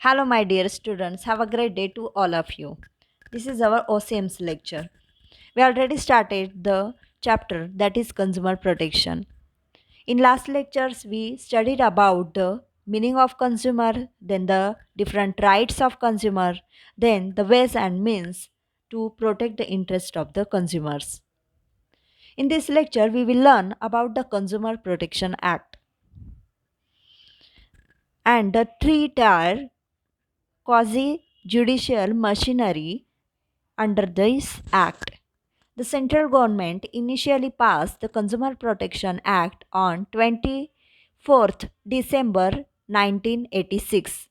Hello, my dear students. Have a great day to all of you. This is our OCM's lecture. We already started the chapter that is consumer protection. In last lectures, we studied about the meaning of consumer, then the different rights of consumer, then the ways and means to protect the interest of the consumers. In this lecture, we will learn about the Consumer Protection Act and the three-tier quasi judicial machinery under this act. The central government initially passed the Consumer Protection Act on 24th December 1986.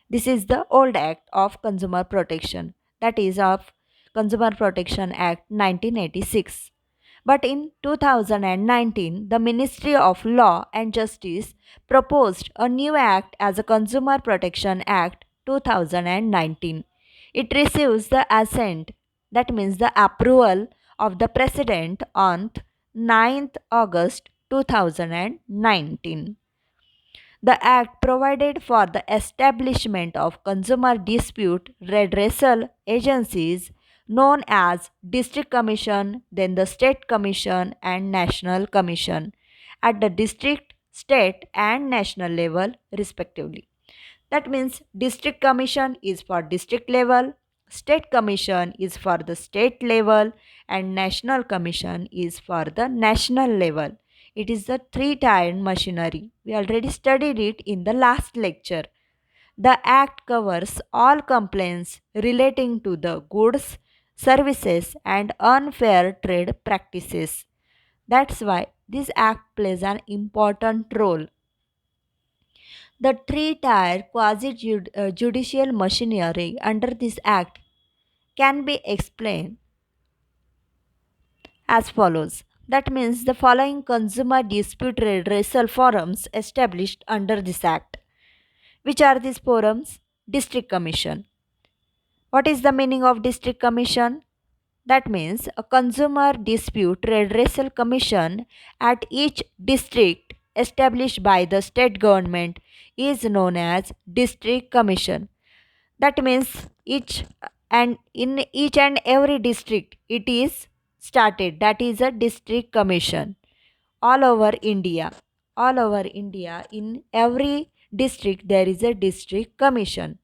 This is the old act of consumer protection, that is of Consumer Protection Act 1986. But in 2019, the Ministry of Law and Justice proposed a new act as a Consumer Protection Act 2019. It receives the assent, that means the approval of the President on 9th August 2019. The Act provided for the establishment of consumer dispute redressal agencies known as District Commission, then the State Commission, and National Commission at the district, state, and national level, respectively. That means District Commission is for district level, State Commission is for the state level, and National Commission is for the national level. It is the three-tiered machinery. We already studied it in the last lecture. The Act covers all complaints relating to the goods, services, and unfair trade practices. That's why this Act plays an important role. The three-tier quasi-judicial machinery under this Act can be explained as follows. That means the following consumer dispute redressal forums established under this Act. Which are these forums? District Commission. What is the meaning of District Commission? That means a consumer dispute redressal commission at each district established by the state government is known as District Commission. That means each and in each and every district it is started. That is a District Commission. All over India. All over India, in every district there is a District Commission.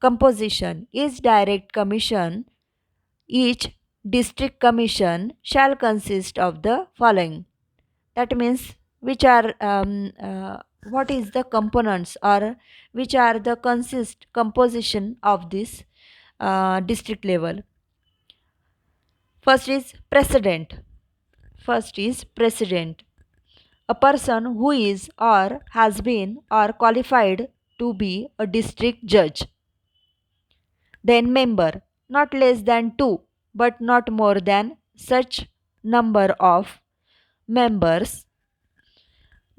Composition is direct commission. Each district commission shall consist of the following. That means which are what is the components or which are the composition of this district level. First is president. First is president. A person who is or has been or qualified to be a district judge. Then member, not less than 2 but not more than such number of members,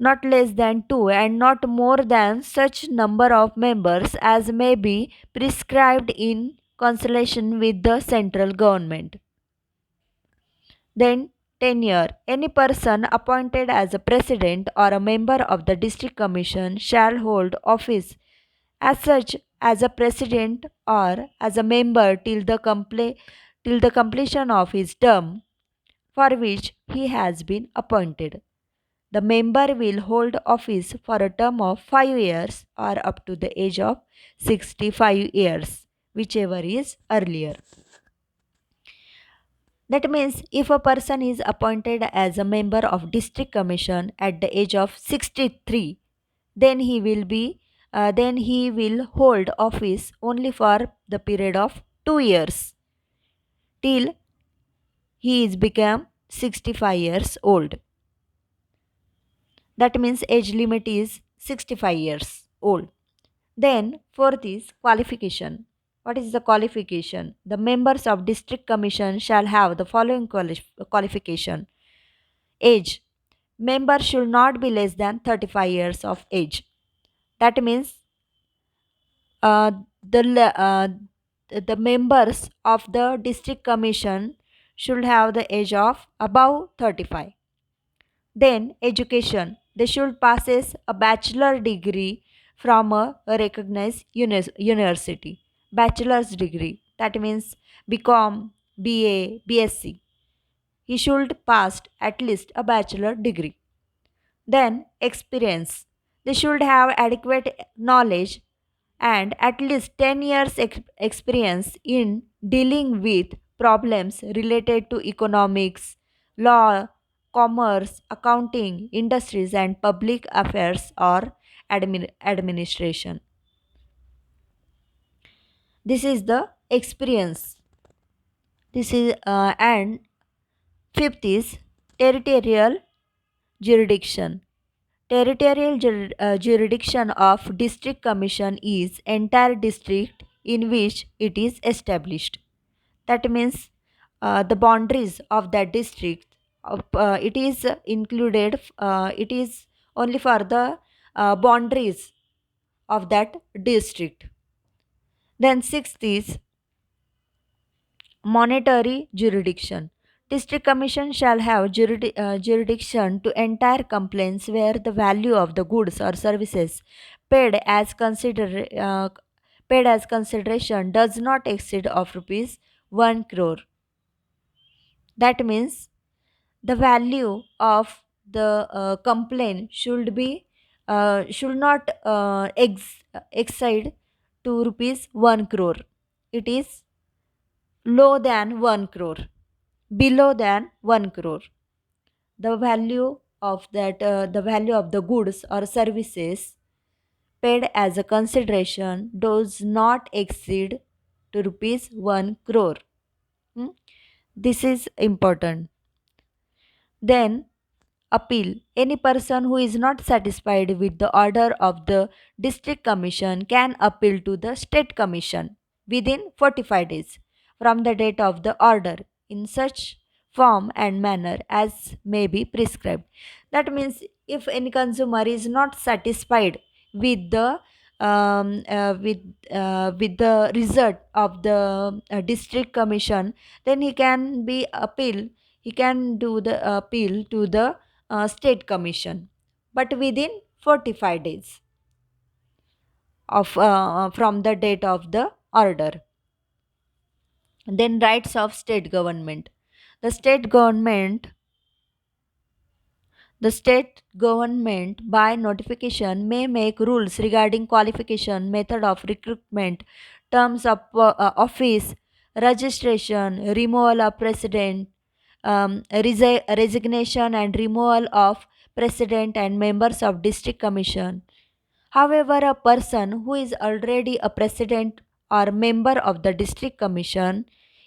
not less than 2 and not more than such number of members as may be prescribed in consultation with the central government. Then tenure. Any person appointed as a president or a member of the district commission shall hold office as such as a president or as a member till the completion of his term for which he has been appointed. The member will hold office for a term of 5 years or up to the age of 65 years, whichever is earlier. That means if a person is appointed as a member of district commission at the age of 63, then he will hold office only for the period of 2 years till he is become 65 years old. That means age limit is 65 years old. Then fourth is qualification. What is the qualification? The members of district commission shall have the following qualification. Age. Member should not be less than 35 years of age. That means uh, the le- uh, the members of the district commission should have the age of above 35. Then education. They should possess a bachelor degree from a recognized university. Bachelor's degree, that means BCom, BA, BSc. He should pass at least a bachelor degree. Then experience. They should have adequate knowledge and at least 10 years experience in dealing with problems related to economics, law, commerce, accounting, industries, and public affairs or administration. This is the experience. This is and fifth is territorial jurisdiction. Jurisdiction of district commission is entire district in which it is established. That means the boundaries of that district. It is included. It is only for the boundaries of that district. Then sixth is monetary jurisdiction. District Commission shall have jurisdiction to entire complaints where the value of the goods or services paid as paid as consideration does not exceed of rupees 1 crore. That means the value of the complaint should not exceed to rupees 1 crore. It is low than 1 crore, below than 1 crore. The value of the value of the goods or services paid as a consideration does not exceed to rupees 1 crore. Hmm? This is important. Then appeal. Any person who is not satisfied with the order of the district commission can appeal to the state commission within 45 days from the date of the order in such form and manner as may be prescribed. That means if any consumer is not satisfied with the with the result of the district commission, then he can do the appeal to the state commission, but within 45 days of from the date of the order. Then rights of state government. The state government The state government by notification may make rules regarding qualification, method of recruitment, terms of office, registration, removal of president, resignation and removal of president and members of district commission. However, a person who is already a president or member of the district commission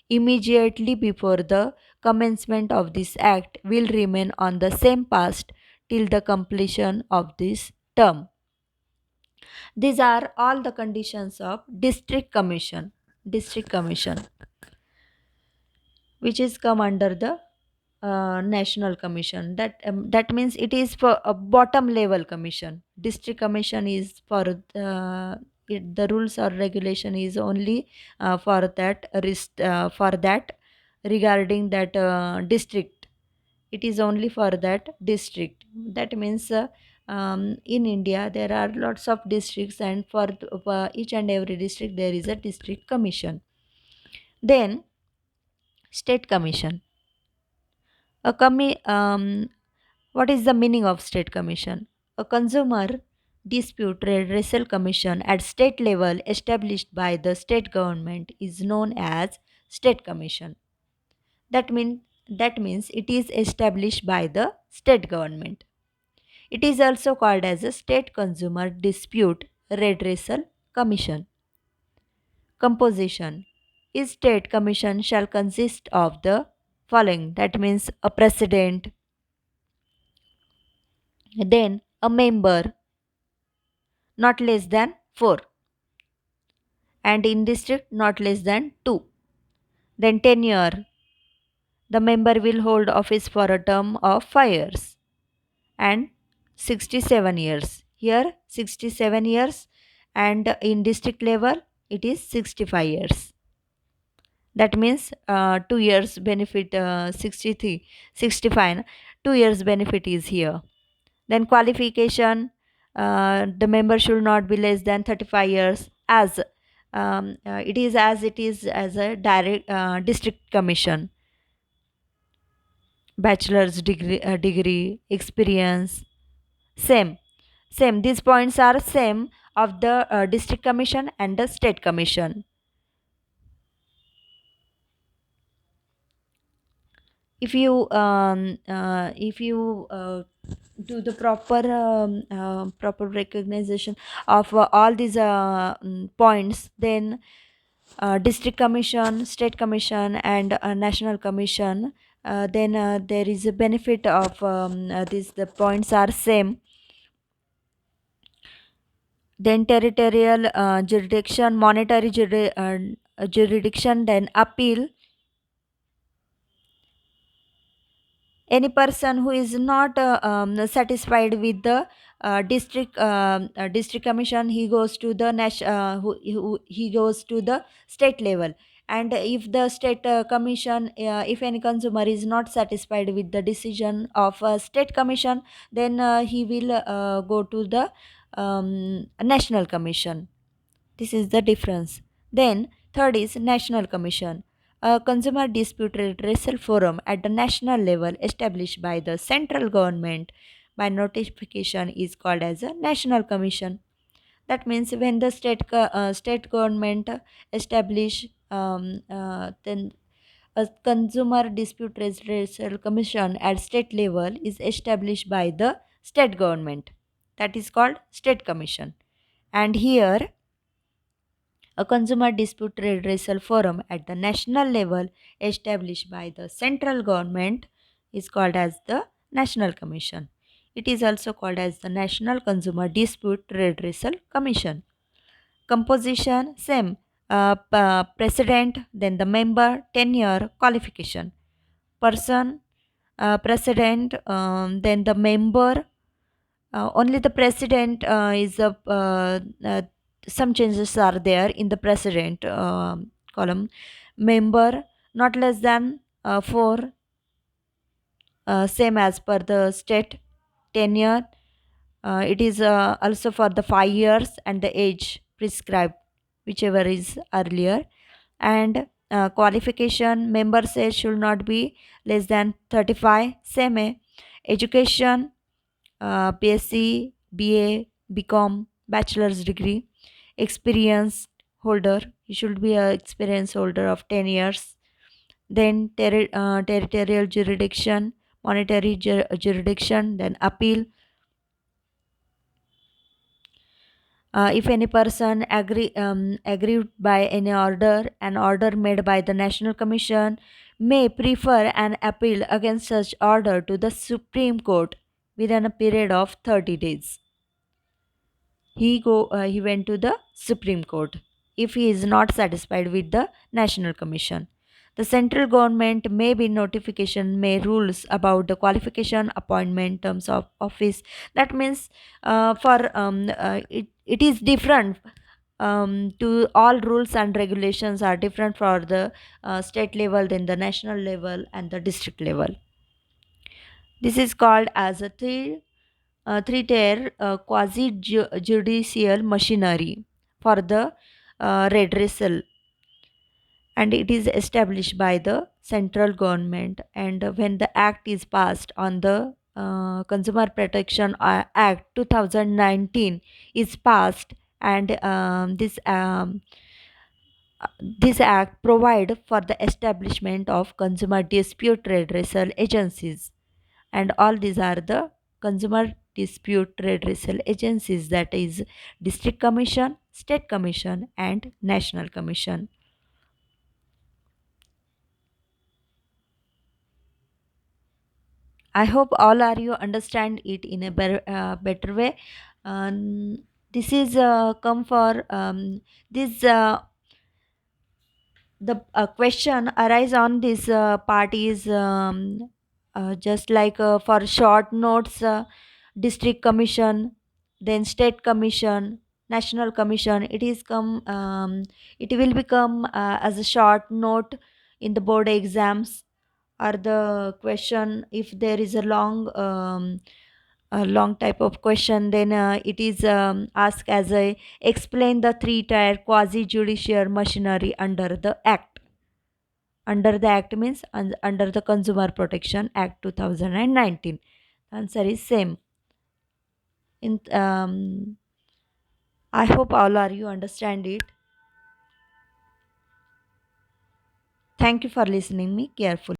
immediately before the commencement of this act will remain on the same post till the completion of this term. These are all the conditions of district commission. District commission, which is come under the national commission. That means it is for a bottom level commission. District commission is for the rules or regulation is only for that regarding that district. It is only for that district. That means in India there are lots of districts, and for each and every district there is a district commission. Then state commission. A What is the meaning of state commission? A consumer dispute redressal commission at state level established by the state government is known as state commission. That means it is established by the state government. It is also called as a state consumer dispute redressal commission. Composition. Each state commission shall consist of the following. That means a president, then a member not less than 4, and in district not less than 2. Then tenure. The member will hold office for a term of 5 years and 67 years. Here 67 years, and in district level it is 65 years. That means 2 years benefit, 65, 2 years benefit is here. Then qualification, The member should not be less than 35 years, as it is as a direct district commission. Bachelor's degree experience, same these points are same of the district commission and the state commission. If you do the proper recognition of all these points, then district commission, state commission, and national commission, then there is a benefit of these the points are same. Then territorial jurisdiction, monetary jurisdiction, then appeal. Any person who is not satisfied with the district commission, he goes to the he goes to the state level. And if the state commission, if any consumer is not satisfied with the decision of state commission, then he will go to the national commission. This is the difference. Then, third is National Commission, a consumer dispute redressal forum at the national level established by the central government by notification is called as a National Commission. That means when the state government establish then a consumer dispute redressal commission at state level is established by the state government. That is called State Commission. And here a consumer dispute redressal forum at the national level established by the central government is called as the National Commission. It is also called as the National Consumer Dispute Redressal Commission. Composition same. President, then the member, tenure, qualification. Person, president, then the member. Only the president is a some changes are there in the president column. Member not less than 4, same as per the state. Tenure, it is also for the 5 years, and the age prescribed whichever is earlier. And qualification, member says should not be less than 35, same. Education, BSc, BA, BCom, bachelor's degree. Experience holder, he should be a experience holder of 10 years. Then territorial jurisdiction, monetary jurisdiction, then appeal. If any person aggrieved by any order, an order made by the National Commission, may prefer an appeal against such order to the Supreme Court within a period of 30 days. He went to the Supreme Court if he is not satisfied with the National Commission. The central government may be notification may rules about the qualification, appointment, terms of office. That means it is different. To all rules and regulations are different for the state level, then the national level, and the district level. This is called as a three-tier quasi-judicial machinery for the redressal, and it is established by the central government. And when the act is passed on the Consumer Protection Act 2019 is passed, and this act provide for the establishment of consumer dispute redressal agencies, and all these are the consumer dispute redressal agencies, that is district commission, state commission, and national commission. I hope all are you understand it in a better way. um, this is come for this the question arise on this part is just like for short notes, district commission, then state commission, national commission, it is come it will become as a short note in the board exams, or the question if there is a long a long type of question. Then it is asked as a explain the three-tier quasi-judicial machinery under the Act. Under the Act means under the Consumer Protection Act 2019. Answer is same. In I hope all are you understand it. Thank you for listening me carefully.